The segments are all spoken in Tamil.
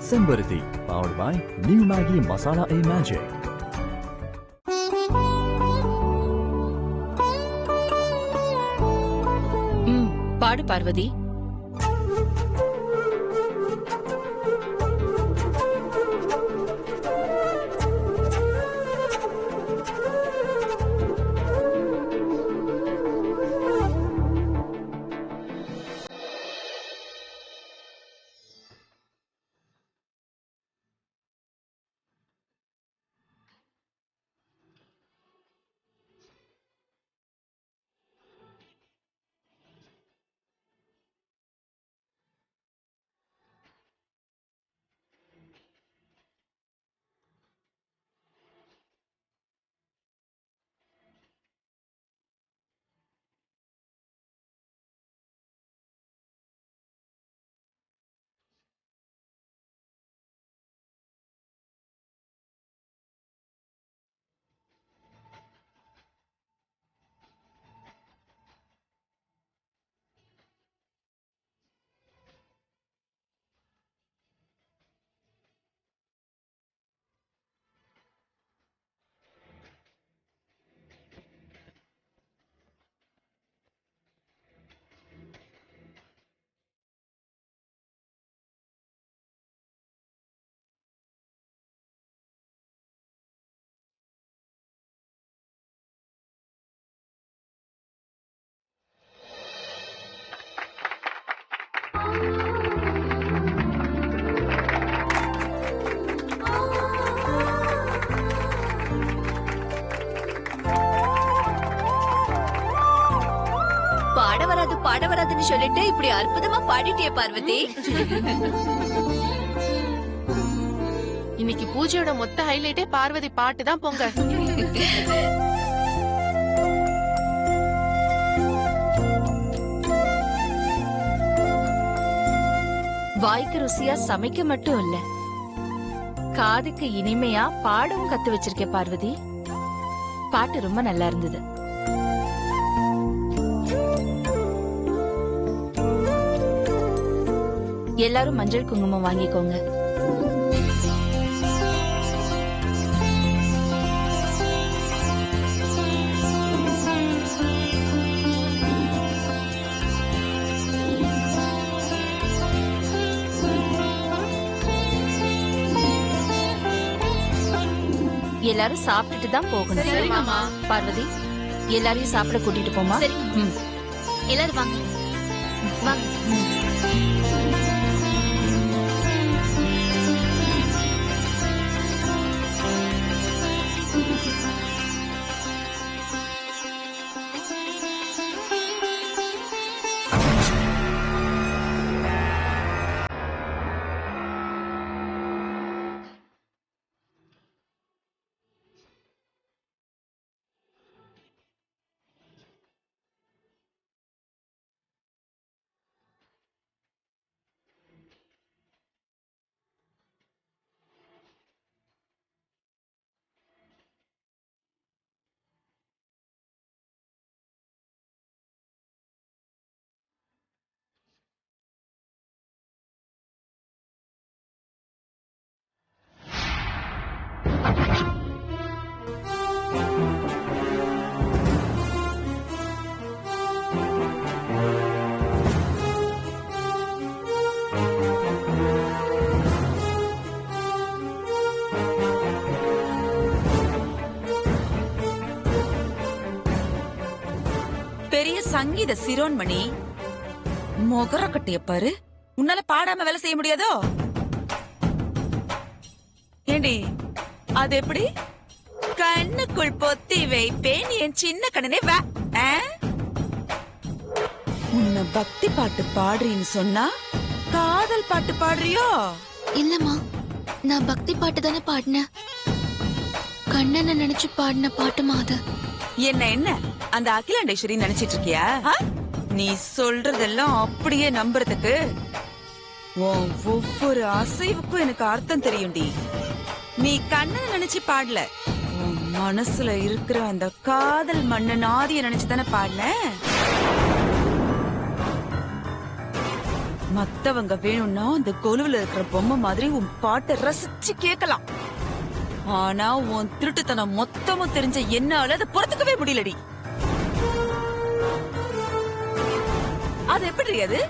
Sembarati, powered by New Maggi Masala A Magic. பாடு பார்வதி. பாட வராதுன்னு சொல்லிட்டு இப்படி அற்புதமா பாடிட்டியே பார்வதி. இன்னைக்கு பூஜையோட மொத்த ஹைலைட்டே பார்வதி பாட்டு தான் போங்க. வாய்க்கு ருசியா சமைக்க மட்டும் இல்ல, காதுக்கு இனிமையா பாடவும் கத்து வச்சிருக்கே பார்வதி. பாட்டு ரொம்ப நல்லா இருந்தது. எல்லாரும் மஞ்சள் குங்குமம் வாங்கிக்கோங்க. எல்லாரும் சாப்பிட்டுட்டு தான் போகணும். பார்வதி, எல்லாரையும் சாப்பிட கூட்டிட்டு போமா. எல்லாரும் வாங்க வாங்க. பெரிய சங்கீத சிரோன்மணி, மொகர கட்டிய பாரு. உன்னால பாடாம வேலை செய்ய முடியாதோ? ஏண்டி, அது எப்படி? கண்ணுக்குள் பொத்தி வைப்பேன் என் சின்ன கண்ணனே வா. உன்னை பக்தி பாட்டு பாடுறீன்னு சொன்னா காதல் பாட்டு பாடுறியோ? இல்லம்மா, நான் பக்தி பாட்டு தானே பாடினேன். கண்ணனை நினைச்சு பாடின பாட்டுமா அது. என்ன அந்த அகிலாண்டேஸ்வரி நினைச்சிட்டு இருக்கியா? நீ சொல்றதெல்லாம் அப்படியே நம்புறதுக்கு ஒவ்வொரு அசைவுக்கும் எனக்கு அர்த்தம் தெரியும்டி. நீ கண்ணனை நினைச்சு பாடல, உன் மனசுல இருக்கிற அந்த காதல் மண்ணன் ஆதிய நினைச்சுதானே பாடல. மத்தவங்க வேணும்னா அந்த கொலுவுல இருக்கிற பொம்மை மாதிரி உன் பாட்டை ரசிச்சு கேட்கலாம். ஆனா உன் திருட்டுத்தனம் மொத்தமும் தெரிஞ்ச என்னால அதை பொறுத்துக்கவே முடியலடி. அது எப்படி அது?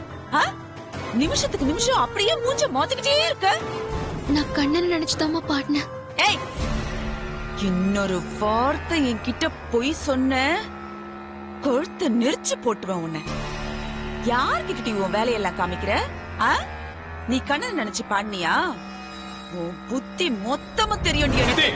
நிமிஷத்துக்கு நிமிஷம் அப்படியே மூஞ்ச மாத்திக்கிட்டே இருக்க. நான் கண்ணனை நினைச்சுதாம்மா பாடினேன். ஏய், இன்னொரு வார்த்தை என்கிட்ட பொய் சொன்ன கொழுத்த நெரிச்சு போட்டுவேன் உன்னை. யார்கிட்ட உன் வேலையெல்லாம் காமிக்கிற? நீ கண்ணனை நினைச்சு பாடினியா? உன் புத்தி மொத்தமும் தெரியும் எனக்கு.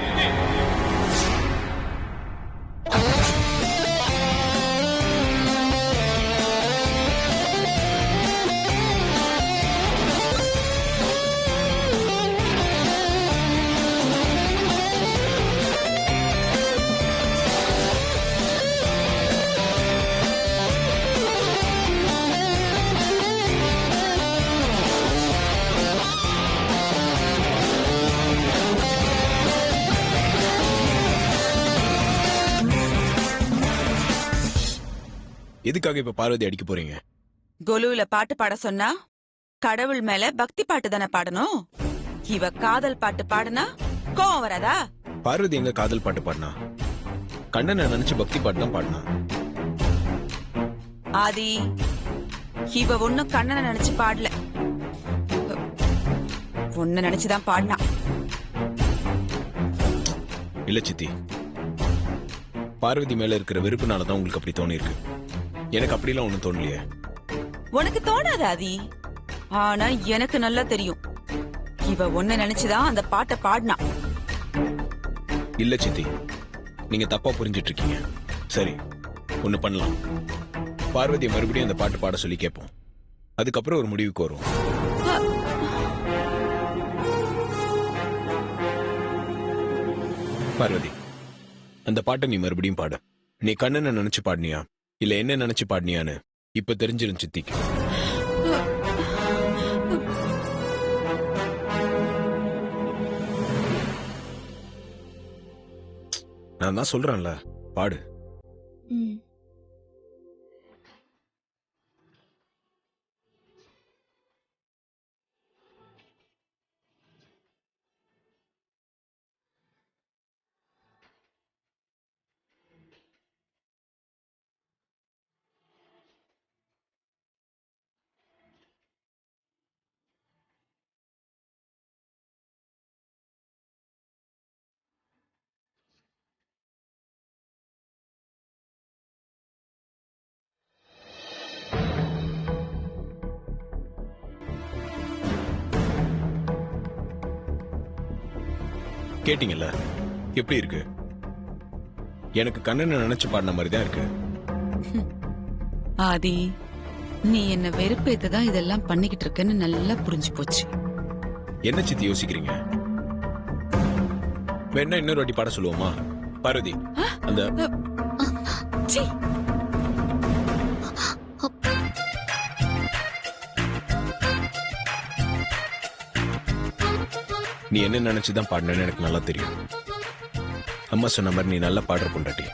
எதுக்காக இப்ப பார்வதி அடிக்க போறீங்க? கொலுவுல பாட்டு பாட சொன்னா கடவுள் மேல பக்தி பாட்டு தானே பாடணும். இவ காதல் பாட்டு பாடுனா கோவம் வராதா? பார்வதி எங்க காதல் பாட்டு பாடினா? கண்ணனை நினைச்சு பக்தி பாட்டு தான் பாடினா. ஆதி, இவ ஒண்ணும் கண்ணனை நினைச்சு பாடல, ஒன்னு நினைச்சுதான் பாடினா. இல்ல சித்தி, பார்வதி மேல இருக்கிற வெறுப்புனாலதான் உங்களுக்கு அப்படி தோணி இருக்கு. எனக்கு அப்படிலாம் ஒண்ணும் தோணலையே. உனக்கு தோணாது ஆதி, ஆனா எனக்கு நல்லா தெரியும் இவ ஒன்ன நினைச்சுதான் அந்த பாட்டை பாடினா. இல்ல சித்தி, நீங்க தப்பா புரிஞ்சிட்டு இருக்கீங்க. சரி, ஒண்ணு பண்ணலாம். பார்வதியை மறுபடியும் அந்த பாட்டு பாட சொல்லி கேட்போம். அதுக்கப்புறம் ஒரு முடிவுக்கு வரும். பார்வதி, அந்த பாட்டை நீ மறுபடியும் பாடு. நீ கண்ணனை நினைச்சு பாடினியா இல்ல என்ன நினைச்சு பாடினியான்னு இப்ப தெரிஞ்சிரும் சித்திக்கு. நான் தான் சொல்றேன்ல, பாடு. கேட்டீங்கல்ல, எப்படி இருக்கு? எனக்கு கண்ணனை நினைச்சு பாடின மாதிரி தான் இருக்கு. ஆதி, நீ என்ன வெறுப்பேத்துதான் இதெல்லாம் பண்ணிக்கிட்டு இருக்கன்னு நல்லா புரிஞ்சு போச்சு. என்ன சித்தி யோசிக்கிறீங்க? வேணா இன்னொரு வாட்டி பாட சொல்லுவோமா? பார்வதி, அந்த நீ என்ன நினைச்சுதான் பாடினேன்னு எனக்கு நல்லா தெரியும். அம்மா சொன்ன மாதிரி நீ நல்லா பாடுற பொண்டாட்டி.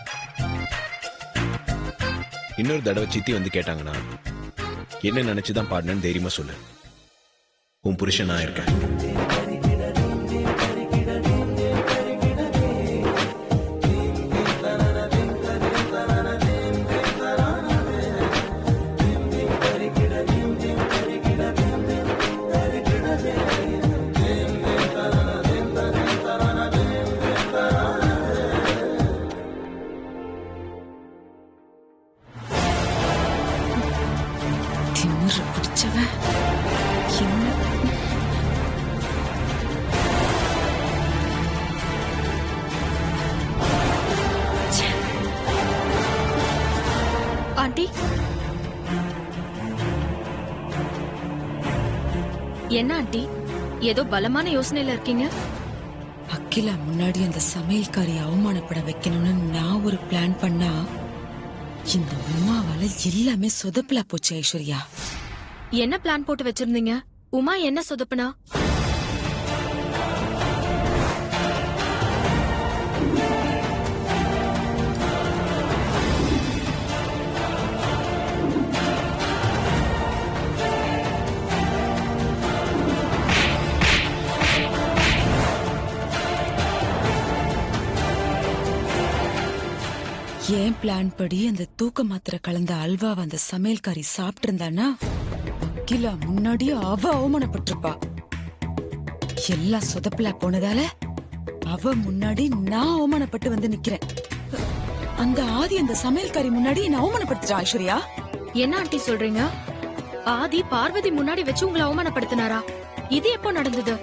இன்னொரு தடவை சித்தி வந்து கேட்டாங்கன்னா என்ன நினைச்சுதான் பாடினேன்னு தைரியமா சொல்லு. உன் புருஷன் நான் இருக்கேன். ஆண்டி, என்ன ஆண்டி ஏதோ பலமான யோசனையில இருக்கீங்க? அகிலா முன்னாடி அந்த சமையல்காரி அவமானப்பட வைக்கணும்னு நான் ஒரு பிளான் பண்ணா இந்த உமாவால எல்லாமே சொதப்பலா போச்சு. ஐஸ்வர்யா, என்ன பிளான் போட்டு வச்சிருந்தீங்க? உமா என்ன சொதப்புனா? ஏன் பிளான் படி அந்த தூக்க மாத்திரை கலந்த அல்வாவை அந்த சமையல்காரி சாப்பிட்டு இருந்தானா அகிலா முன்னாடியே அவ அவமானப்பட்டிருப்பா. எல்லாம் சொதப்பலா போனதால அவ முன்னாடி நான் அவமானப்பட்டு வந்து நிக்கிறேன். அந்த ஆதி அந்த சமையல்காரி முன்னாடி என்ன அவமானப்படுத்துறா. ஐஸ்வர்யா, என்ன ஆண்டி சொல்றீங்க? ஆதி பார்வதி முன்னாடி வச்சு உங்களை அவமானப்படுத்தினாரா? இது எப்போ நடந்தது?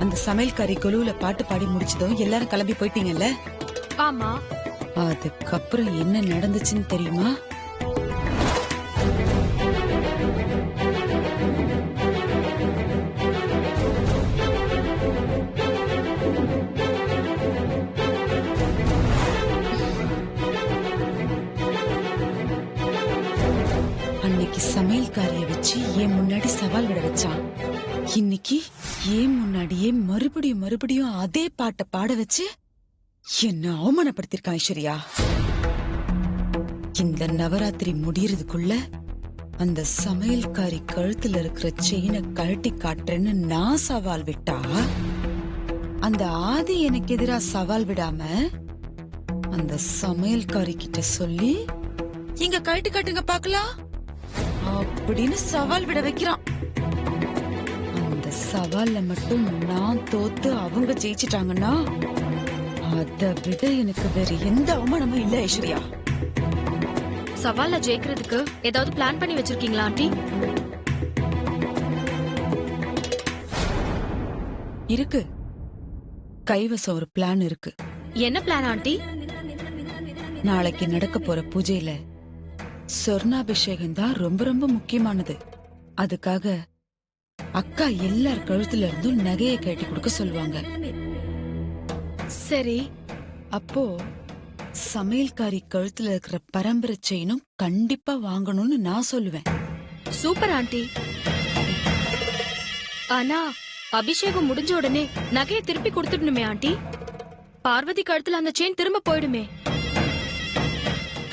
அந்த சமையல்காரி கொலுவுல பாட்டு பாடி முடிச்சதும் எல்லாரும் கிளம்பி போயிட்டீங்கல்ல? ஆமா. அதுக்கப்புறம் என்ன நடந்துச்சுன்னு தெரியுமா? அன்னைக்கு சமையல்காரிய வச்சு ஏன் முன்னாடி சவால் விட வச்சான். இன்னைக்கு ஏன் முன்னாடியே மறுபடியும் அதே பாட்டை பாட வச்சு என்ன அவமானப்படுத்திருக்கான். ஐஸ்வர்யா, இந்த நவராத்திரி முடியறதுக்குள்ள அந்த சமையல்காரி கழுத்துல இருக்கிற செயினை கழட்டி காட்டுறேன்னு நான் சவால் விட்டா, அந்த ஆதி எனக்கு எதிரா சவால் விடாம அந்த சமையல்காரி கிட்ட சொல்லி இங்க கழட்டி காட்டுங்க பாக்கலாம் அப்படின்னு சவால் விட வைக்கிறான். அந்த சவால்ல மட்டும் நான் தோத்து அவங்க ஜெயிச்சிட்டாங்கன்னா அதை விட எனக்கு வேற எந்த அவமானமும் இல்ல. ஐஸ்வர்யா, சவால்ல ஜெயிக்கிறதுக்கு ஏதாவது பிளான் பண்ணி வச்சிருக்கீங்களா ஆண்டி? இருக்கு, கைவசம் ஒரு பிளான் இருக்கு. என்ன பிளான் ஆண்டி? நாளைக்கு நடக்க போற பூஜையில சொர்ணாபிஷேகம் தான் ரொம்ப ரொம்ப முக்கியமானது. அதுக்காக அக்கா எல்லார் கழுத்துல இருந்தும் நகையை கட்டி கொடுக்க சொல்லுவாங்க. சரி. அப்போ சமையல்காரி கழுத்துல இருக்கிற பரம்பரை செயினும் கண்டிப்பா வாங்கணும்னு நான் சொல்லுவேன். Super aunty. ஆனா அபிஷேகம் முடிஞ்ச உடனே நகையை திருப்பி கொடுத்துடணுமே ஆண்டி? பார்வதி கழுத்துல அந்த செயின் திரும்ப போயிடுமே.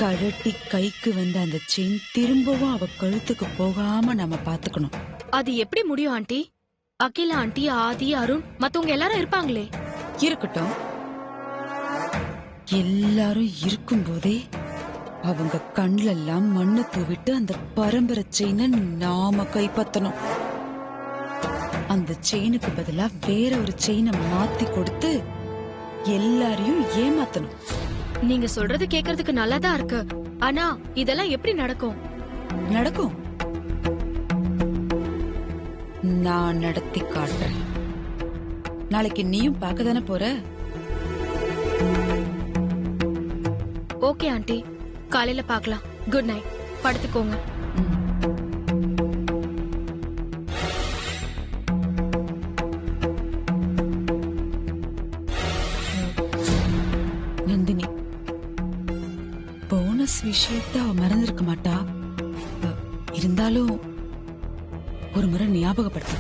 கழட்டி கைக்கு வந்த அந்த செயின் திரும்பவும் அவ கழுத்துக்கு போகாம நம்ம பாத்துக்கணும். அது எப்படி முடியும் ஆண்டி? அகிலா ஆண்டி, ஆதி, அருண் மத்தவங்க எல்லாரும் இருப்பாங்களே. இருக்கட்டும், எல்லாரும் இருக்கும்போதே அவங்க கண்ல எல்லாம் மண்ணு தூவிட்டு அந்த பரம்பரை செயினை நாம கைப்பற்றணும். அந்த செயினுக்கு பதிலா வேற ஒரு செயினை மாத்தி கொடுத்து எல்லாரையும் ஏமாத்தணும். நீங்க சொல்றது கேக்குறதுக்கு நல்லாதான் இருக்கு. ஆனா இதெல்லாம் எப்படி நடக்கும்? நடக்கும், நான் நடத்தி காட்டுறேன். நாளைக்கு நீயும் பார்க்க தானே போற? ஓகே ஆண்டி, காலையில பார்க்கலாம். குட் நைட், படுத்துக்கோங்க. நந்தினி, போனஸ் விஷயத்தை அவ மறந்திருக்க மாட்டா. இருந்தாலும் ஒரு முறை ஞாபகப்படுத்த.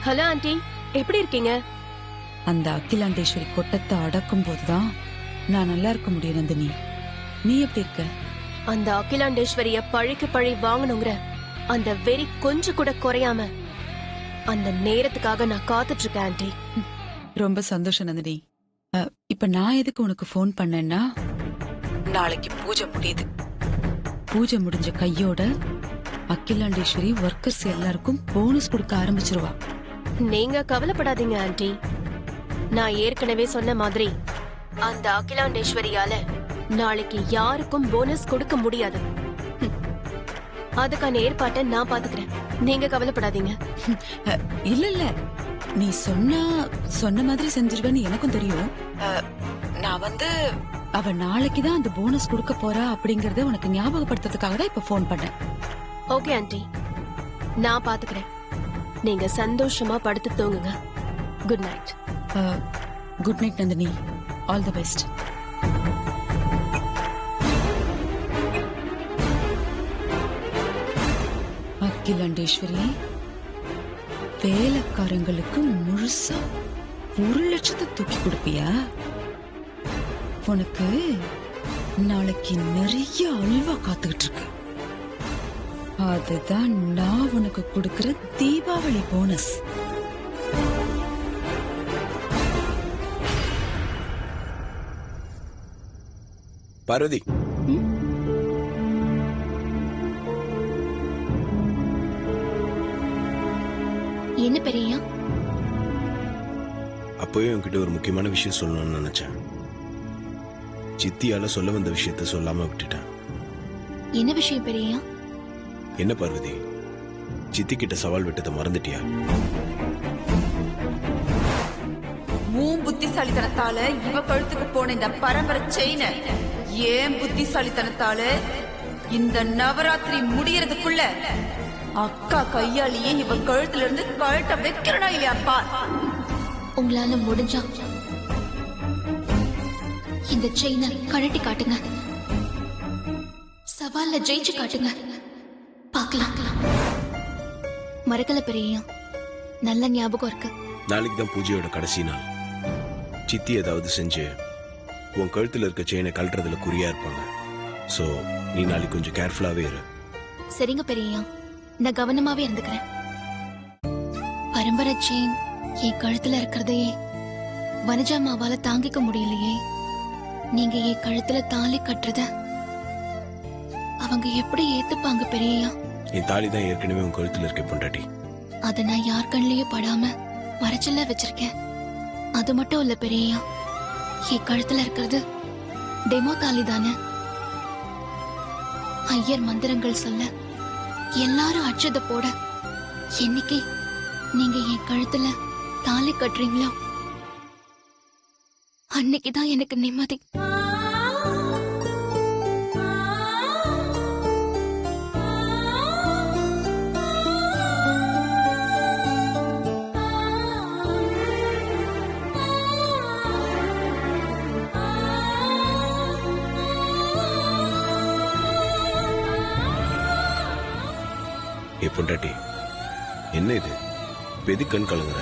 ஹலோ ஆண்டி, எப்படி இருக்கீங்க? அந்த அகிலாண்டேஸ்வரி கொட்டத்தை அடக்கும் போதுதான் நான் நல்லா இருக்க முடியும். நந்தினி, நீ எப்படி இருக்க? அந்த அகிலாண்டேஸ்வரிய பழிக்கு பழி வாங்கணுங்கிற அந்த வெறி கொஞ்சம் கூட குறையாம அந்த நேரத்துக்காக நான் காத்துட்டு இருக்கேன் ஆண்டி. ரொம்ப சந்தோஷம் நந்தினி. இப்ப நான் எதுக்கு உனக்கு போன் பண்ணேன்னா, நாளைக்கு பூஜை முடியுது. பூஜை முடிஞ்ச கையோட அகிலாண்டேஸ்வரி ஒர்க்கர்ஸ் எல்லாருக்கும் போனஸ் கொடுக்க ஆரம்பிச்சிருவா. நீங்க கவலைப்படாதீங்க ஆண்டி. நான் ஏற்கனவே சொன்ன மாதிரி அந்த அகிலாண்டேஸ்வரியால நாளைக்கு யாருக்கும் போனஸ் கொடுக்க முடியாது. அதுக்கான ஏற்பாட்டை நான் பாத்துக்கிறேன், நீங்க கவலைப்படாதீங்க. இல்ல இல்ல, நீ சொன்ன மாதிரி செஞ்சிருவேன்னு எனக்கும் தெரியும். நான் அவ நாளைக்குதான் அந்த போனஸ் கொடுக்க போறா அப்படிங்கறத உனக்கு ஞாபகப்படுத்துறதுக்காக தான் இப்ப போன் பண்ணேன். ஓகே ஆண்டி, நான் பாத்துக்கிறேன். நீங்க சந்தோஷமா படுத்து தூங்குங்க. Good night. Good night Nandini, all the best. Akilandeswari, வேலைக்காரங்களுக்கு முழுசா 1,00,000 தூக்கி கொடுப்பியா? உனக்கு நாளைக்கு நிறைய அல்வா காத்துக்கிட்டு இருக்கு. அதுதான் நான் உனக்கு கொடுக்கிற தீபாவளி போனஸ். பார்வதி, என்ன பெரியய்யா? அப்பவே உன்கிட்ட ஒரு முக்கியமான விஷயம் சொல்லணும்னு நினைச்சேன். சித்தியால சொல்ல வந்த விஷயத்த சொல்லாம விட்டுட்டேன். என்ன விஷயம் பெரியய்யா? என்ன பார்வதி, சித்தி கிட்ட சவால் விட்டதை மறந்துட்டியா? உன் புத்திசாலித்தனத்தால இவ கழுத்துக்கு போன இந்த பரம்பரை செயின ஏன் புத்திசாலித்தனத்தால இந்த நவராத்திரி முடியறதுக்குள்ள அக்கா கையாலேயே இவ கழுத்துல இருந்து கழட்ட வைக்கிறனா இல்லையாப்பா? உங்களால முடிஞ்சா இந்த செயினை கழட்டி காட்டுங்க. சவால்ல ஜெயிச்சு காட்டுங்க. பார்க்கலாம். மறக்கல பெரியய்யா, நல்ல ஞாபகம் இருக்கு. நாளைக்கு தான் பூஜையோட கடைசி நாள். சித்தி ஏதாவது செஞ்சு உன் கழுத்துல இருக்க செயினை கழட்டுறதுல குறியா இருப்பாங்க. சோ நீ நாளைக்கு கொஞ்சம் கேர்ஃபுல்லாவே இரு. சரிங்க பெரியய்யா, நான் கவனமாவே இருந்துக்கிறேன். பரம்பரை செயின் என் கழுத்துல இருக்கிறதையே வனஜா மாவால தாங்கிக்க முடியலையே. நீங்க என் கழுத்துல தாலி கட்டுறத அவங்க எப்படி ஏத்துப்பாங்க பெரியய்யா? என் தாலி தான் ஏற்கனவே உன் கழுத்துல இருக்க பொண்டாட்டி. அத நான் யார் கண்ணிலயும் படாம மறைச்சல வச்சிருக்கேன். அது மட்டும் இல்ல பெரியய்யா, என் கழுத்துல இருக்கிறது டெமோ தாலி தானே. ஐயர் மந்திரங்கள் சொல்ல எல்லாரும் அச்சத போட என்னைக்கு நீங்க என் கழுத்துல தாலி கட்டுறீங்களோ அன்னைக்குதான் எனக்கு நிம்மதி. பொண்டாட்டி, என்ன இது? பெதி கண் கலங்குற?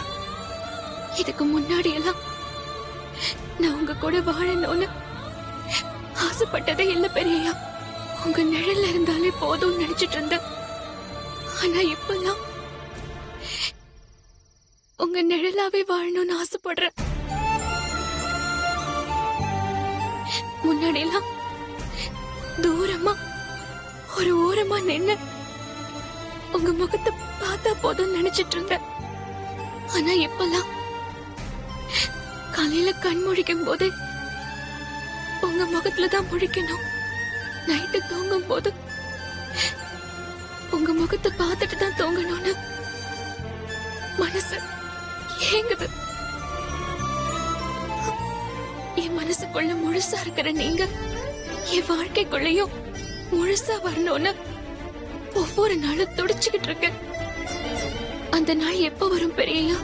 இதுக்கு முன்னாடி எல்லாம் நான் உங்க கூட வாழணும்னு ஆசைப்பட்டதே இல்ல பெரியய்யா. உங்க நிழல்ல இருந்தாலே போதும் நினைச்சிட்டு இருந்தேன். ஆனா இப்பெல்லாம் உங்க நிழலாவே வாழணும்னு ஆசைப்படுறேன். முன்னாடி எல்லாம் தூரமா ஒரு ஓரமா நின்னு உங்க முகத்தை பார்த்தா போதும் நினைச்சிட்டு இருந்தேன். ஆனா இப்பெல்லாம் காலையில கண் முழிக்கும் போது உங்க முகத்துலதான் முழிக்கணும். நைட்டு தூங்கும் போது உங்க முகத்தை பார்த்துட்டு தான் தூங்கணும்னு மனசு ஏங்குது. என் மனசுக்குள்ள முழுசா இருக்கிற நீங்க என் வாழ்க்கைக்குள்ளயும் முழுசா வரணும்னு ஒவ்வொரு நாளும் துடிச்சுக்கிட்டு இருக்கேன். அந்த நாள் எப்ப வரும் பெரியய்யா?